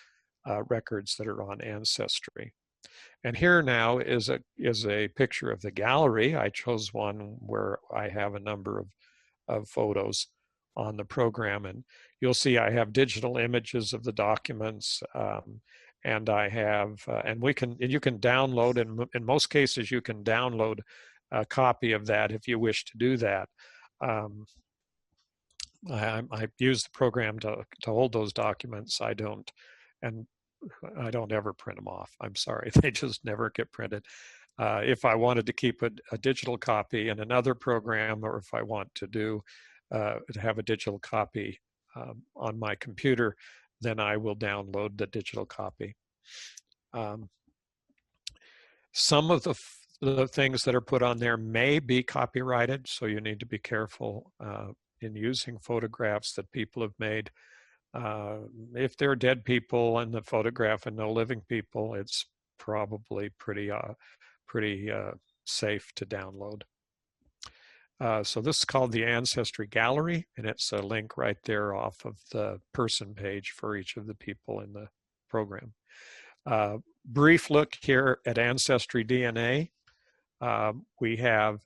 Speaker 2: records that are on Ancestry. And here now is a picture of the gallery. I chose one where I have a number of photos on the program, and you'll see I have digital images of the documents, and I have and you can download, and in most cases you can download a copy of that if you wish to do that. I use the program to hold those documents. I don't ever print them off. I'm sorry, they just never get printed. If I wanted to keep a digital copy in another program, or if I want to have a digital copy on my computer, then I will download the digital copy. Some of the things that are put on there may be copyrighted, so you need to be careful in using photographs that people have made. If there are dead people in the photograph and no living people, it's probably pretty safe to download. So this is called the Ancestry Gallery, and it's a link right there off of the person page for each of the people in the program. Brief look here at Ancestry DNA. We have,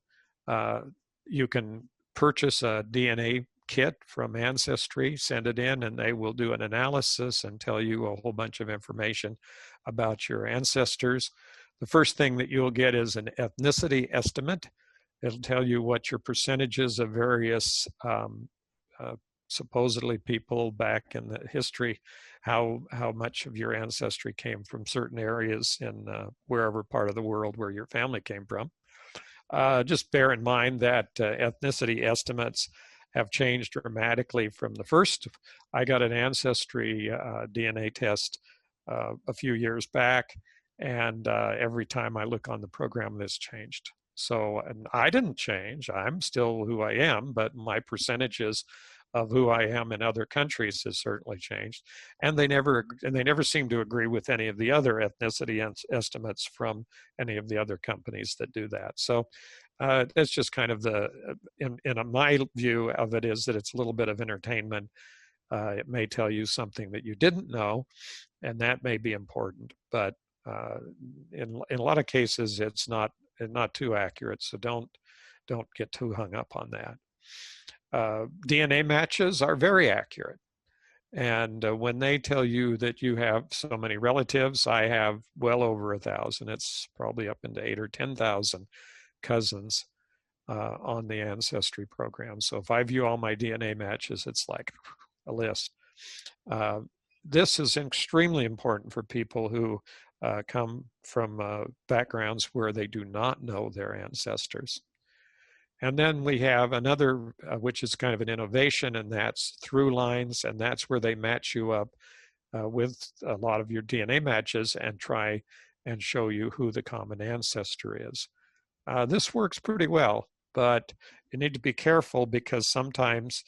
Speaker 2: you can purchase a DNA kit from Ancestry, send it in, and they will do an analysis and tell you a whole bunch of information about your ancestors. The first thing that you'll get is an ethnicity estimate. It'll tell you what your percentages of various supposedly people back in the history, how much of your ancestry came from certain areas in wherever part of the world where your family came from. Just bear in mind that ethnicity estimates have changed dramatically from the first. I got an Ancestry DNA test a few years back, and every time I look on the program, this changed. So, and I didn't change. I'm still who I am, but my percentages of who I am in other countries has certainly changed. And they never seem to agree with any of the other ethnicity estimates from any of the other companies that do that. So that's just kind of my view of it is that it's a little bit of entertainment. It may tell you something that you didn't know, and that may be important, but in a lot of cases, it's not too accurate. So don't get too hung up on that. DNA matches are very accurate. And when they tell you that you have so many relatives, I have well over 1,000. It's probably up into 8,000 or 10,000 cousins on the Ancestry program. So if I view all my DNA matches, it's like a list. This is extremely important for people who come from backgrounds where they do not know their ancestors. And then we have another, which is kind of an innovation, and that's through lines, and that's where they match you up with a lot of your DNA matches and try and show you who the common ancestor is. This works pretty well, but you need to be careful because sometimes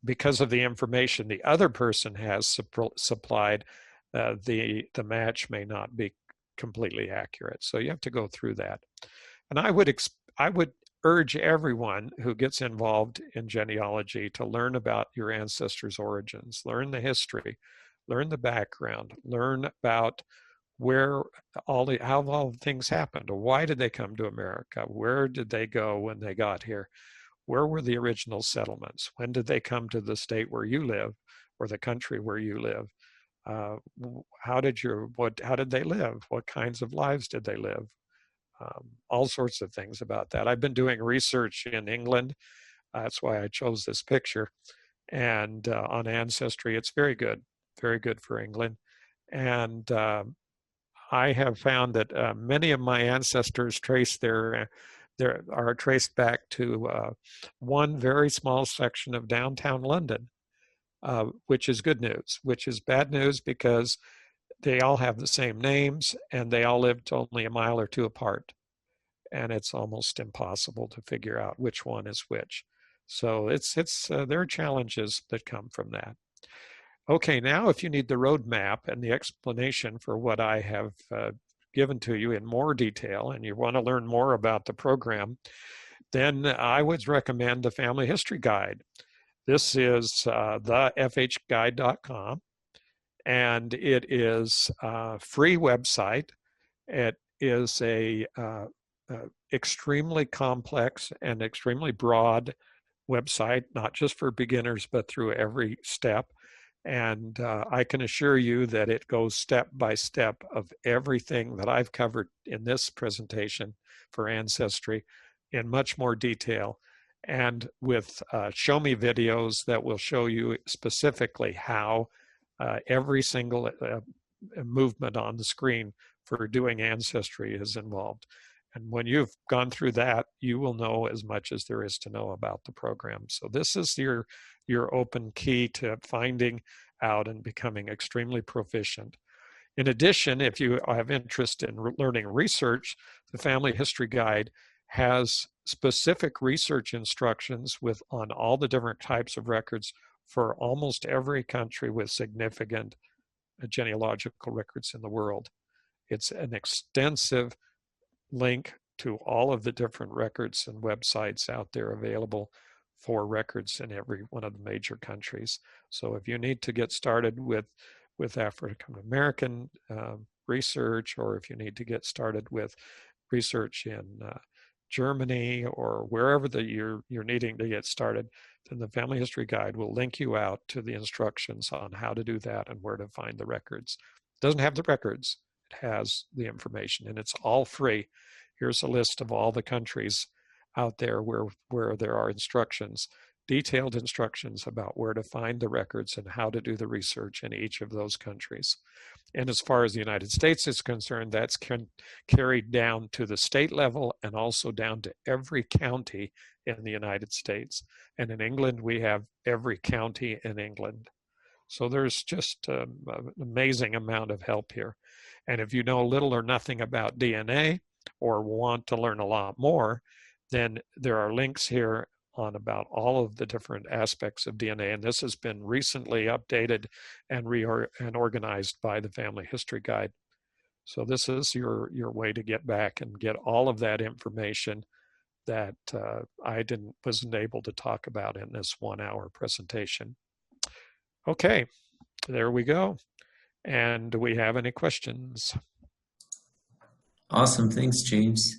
Speaker 2: because of the information the other person has supplied, the match may not be completely accurate. So you have to go through that. And I would urge everyone who gets involved in genealogy to learn about your ancestors' origins, learn the history, learn the background, learn about how all things happened. Why did they come to America? Where did they go when they got here? Where were the original settlements? When did they come to the state where you live or the country where you live? How did they live? What kinds of lives did they live? All sorts of things about that. I've been doing research in England. That's why I chose this picture. and on Ancestry. It's very good for England. And I have found that many of my ancestors are traced back to one very small section of downtown London, which is good news. Which is bad news because they all have the same names and they all lived only a mile or two apart, and it's almost impossible to figure out which one is which. So there are challenges that come from that. Okay, now if you need the roadmap and the explanation for what I have given to you in more detail, and you want to learn more about the program, then I would recommend the Family History Guide. This is thefhguide.com, and it is a free website. It is a extremely complex and extremely broad website, not just for beginners, but through every step. And I can assure you that it goes step by step of everything that I've covered in this presentation for Ancestry in much more detail, and with show me videos that will show you specifically how every single movement on the screen for doing Ancestry is involved. And when you've gone through that, you will know as much as there is to know about the program. So this is your open key to finding out and becoming extremely proficient. In addition, if you have interest in learning research, the Family History Guide has specific research instructions on all the different types of records for almost every country with significant genealogical records in the world. It's an extensive link to all of the different records and websites out there available for records in every one of the major countries. So if you need to get started with African American research, or if you need to get started with research in Germany or wherever that you're needing to get started, then the Family History Guide will link you out to the instructions on how to do that and where to find the records. It doesn't have the records, it has the information, and it's all free. Here's a list of all the countries out there where there are instructions, detailed instructions about where to find the records and how to do the research in each of those countries. And as far as the United States is concerned, that's carried down to the state level and also down to every county in the United States. And in England, we have every county in England. So there's just an amazing amount of help here. And if you know little or nothing about DNA or want to learn a lot more, then there are links here on about all of the different aspects of DNA. And this has been recently updated and organized by the Family History Guide. So this is your way to get back and get all of that information that I wasn't able to talk about in this 1-hour presentation. Okay, there we go. And do we have any questions?
Speaker 1: Awesome, thanks, James.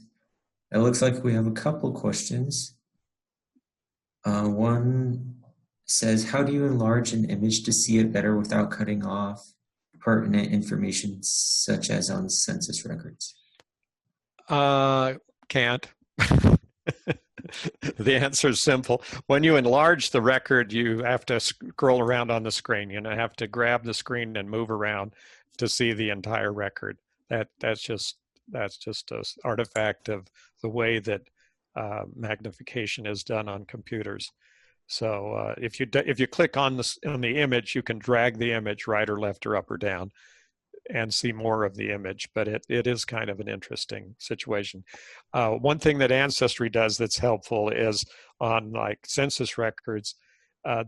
Speaker 1: It looks like we have a couple questions. One says, how do you enlarge an image to see it better without cutting off pertinent information such as on census records?
Speaker 2: Can't. The answer is simple. When you enlarge the record, you have to scroll around on the screen. You have to grab the screen and move around to see the entire record. That's just an artifact of the way that magnification is done on computers. So if you click on the image, you can drag the image right or left or up or down and see more of the image, but it is kind of an interesting situation. One thing that Ancestry does that's helpful is on like census records,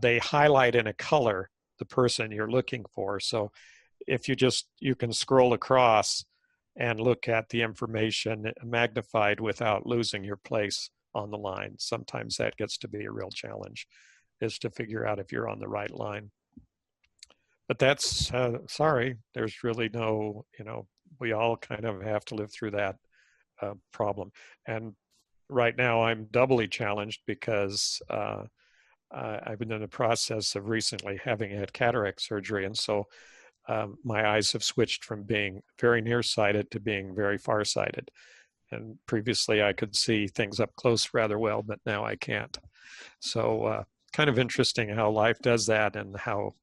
Speaker 2: they highlight in a color the person you're looking for. So if you can scroll across and look at the information magnified without losing your place on the line. Sometimes that gets to be a real challenge, is to figure out if you're on the right line. But that's, sorry, there's really no, we all kind of have to live through that problem. And right now I'm doubly challenged because I've been in the process of recently having had cataract surgery. And so my eyes have switched from being very nearsighted to being very farsighted. And previously I could see things up close rather well, but now I can't. So kind of interesting how life does that and how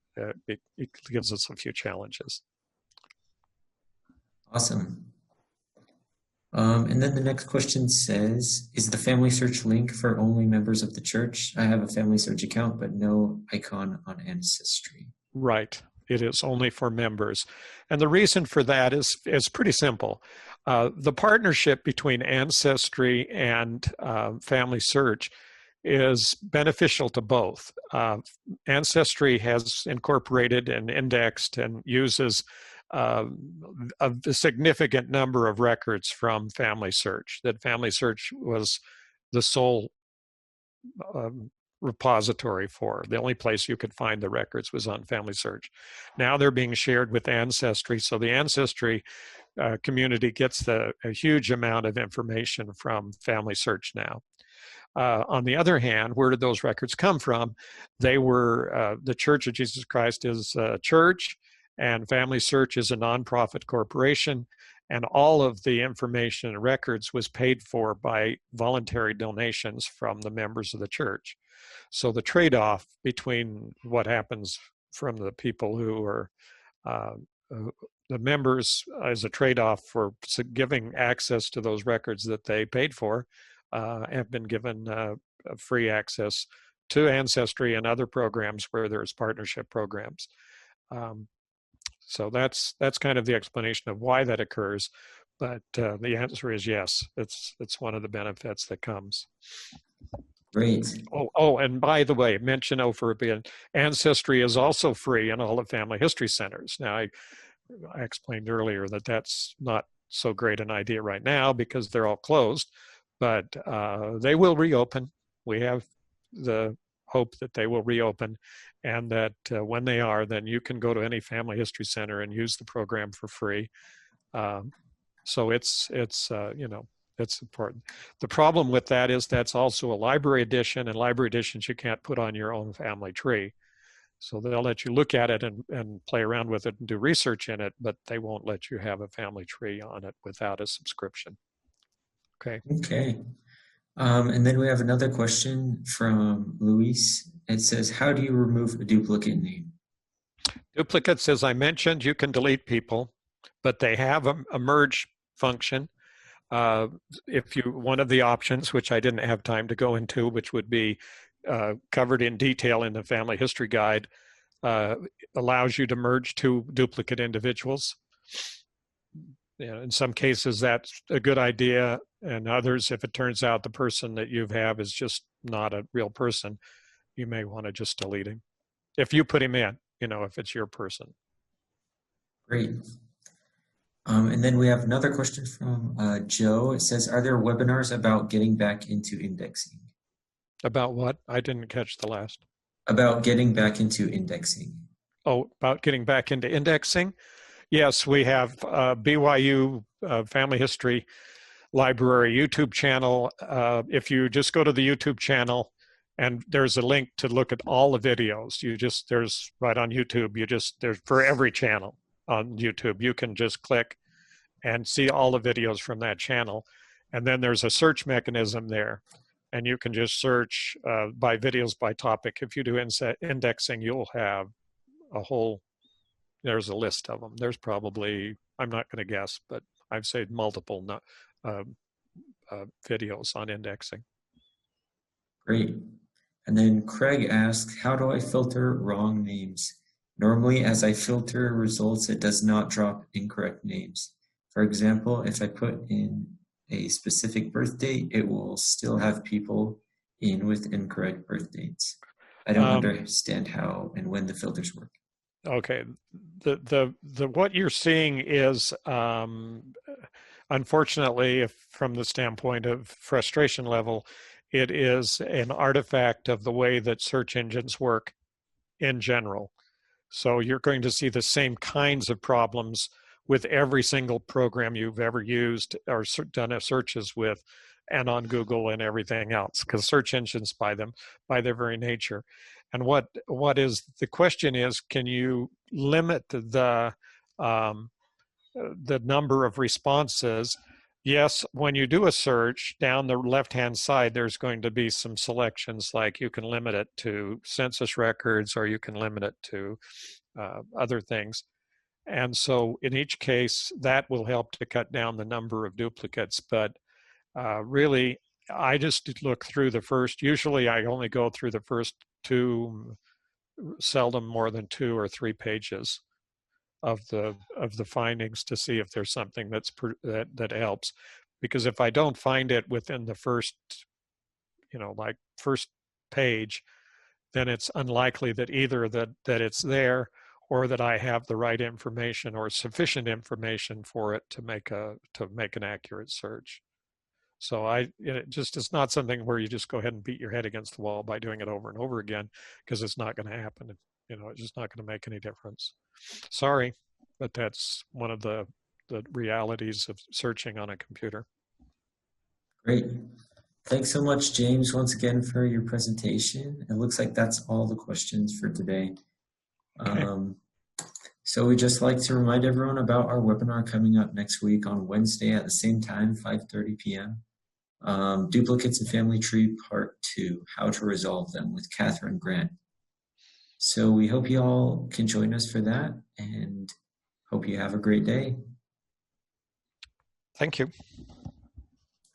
Speaker 2: it gives us a few challenges.
Speaker 1: Awesome. And then the next question says, is the Family Search link for only members of the church? I have a Family Search account, but no icon on Ancestry.
Speaker 2: Right. It is only for members. And the reason for that is pretty simple. The partnership between Ancestry and Family Search is beneficial to both. Ancestry has incorporated and indexed and uses a significant number of records from Family Search. That Family Search was the sole repository for. The only place you could find the records was on Family Search. Now they're being shared with Ancestry, so the Ancestry community gets a huge amount of information from Family Search now. On the other hand, where did those records come from? They were, the Church of Jesus Christ is a church, and Family Search is a nonprofit corporation, and all of the information and records was paid for by voluntary donations from the members of the church. So the trade-off between what happens from the people who are the members as a trade-off for giving access to those records that they paid for have been given free access to Ancestry and other programs where there's partnership programs. So that's kind of the explanation of why that occurs. But the answer is yes, it's one of the benefits that comes.
Speaker 1: Great.
Speaker 2: Oh, and by the way, mention over a bit, Ancestry is also free in all the family history centers. Now, I explained earlier that that's not so great an idea right now because they're all closed, but they will reopen. We have the hope that they will reopen, and that when they are, then you can go to any family history center and use the program for free. So it's you know, it's important. The problem with that is that's also a library edition, and library editions you can't put on your own family tree. So they'll let you look at it and play around with it and do research in it, but they won't let you have a family tree on it without a subscription. Okay.
Speaker 1: Okay. And then we have another question from Luis. It says, how do you remove a duplicate name?
Speaker 2: Duplicates, as I mentioned, you can delete people, but they have a merge function. If you, one of the options, which I didn't have time to go into, which would be covered in detail in the family history guide, allows you to merge two duplicate individuals. You know, in some cases that's a good idea, and others, if it turns out the person that you have is just not a real person, you may want to just delete him. If you put him in, you know, if it's your person.
Speaker 1: Great. And then we have another question from Joe. It says, are there webinars about getting back into indexing?
Speaker 2: About what? I didn't catch the last.
Speaker 1: About getting back into indexing.
Speaker 2: Oh, about getting back into indexing? Yes, we have BYU Family History Library YouTube channel. If you just go to the YouTube channel, and there's a link to look at all the videos. There's right on YouTube, there's for every channel on YouTube. You can just click and see all the videos from that channel. And then there's a search mechanism there. And you can just search by videos by topic. If you do indexing, you'll have a whole, there's a list of them. There's probably, I'm not going to guess, but I've saved multiple videos on indexing.
Speaker 1: Great. And then Craig asks, how do I filter wrong names? Normally, as I filter results, it does not drop incorrect names. For example, if I put in a specific birth date, it will still have people in with incorrect birth dates. I don't understand how and when the filters work.
Speaker 2: Okay, the what you're seeing is, unfortunately, from the standpoint of frustration level, it is an artifact of the way that search engines work in general. So you're going to see the same kinds of problems with every single program you've ever used or done searches with, and on Google and everything else, because search engines by their very nature. And what is the question is, can you limit the number of responses Yes, when you do a search down the left-hand side, there's going to be some selections like you can limit it to census records or you can limit it to other things. And so in each case, that will help to cut down the number of duplicates. But really, I just look through the first, usually I only go through the first two, seldom more than 2 or 3 pages of the findings to see if there's something that helps. Because if I don't find it within the first, like first page, then it's unlikely that either that it's there or that I have the right information or sufficient information for it to make an accurate search. So it's not something where you just go ahead and beat your head against the wall by doing it over and over again, because it's not going to happen. It's just not going to make any difference. Sorry, but that's one of the realities of searching on a computer.
Speaker 1: Great. Thanks so much, James, once again for your presentation. It looks like that's all the questions for today.
Speaker 2: Okay.
Speaker 1: So we'd just like to remind everyone about our webinar coming up next week on Wednesday at the same time, 5:30 p.m. Duplicates in Family Tree Part 2, How to Resolve Them with Catherine Grant. So we hope you all can join us for that and hope you have a great day.
Speaker 2: Thank you.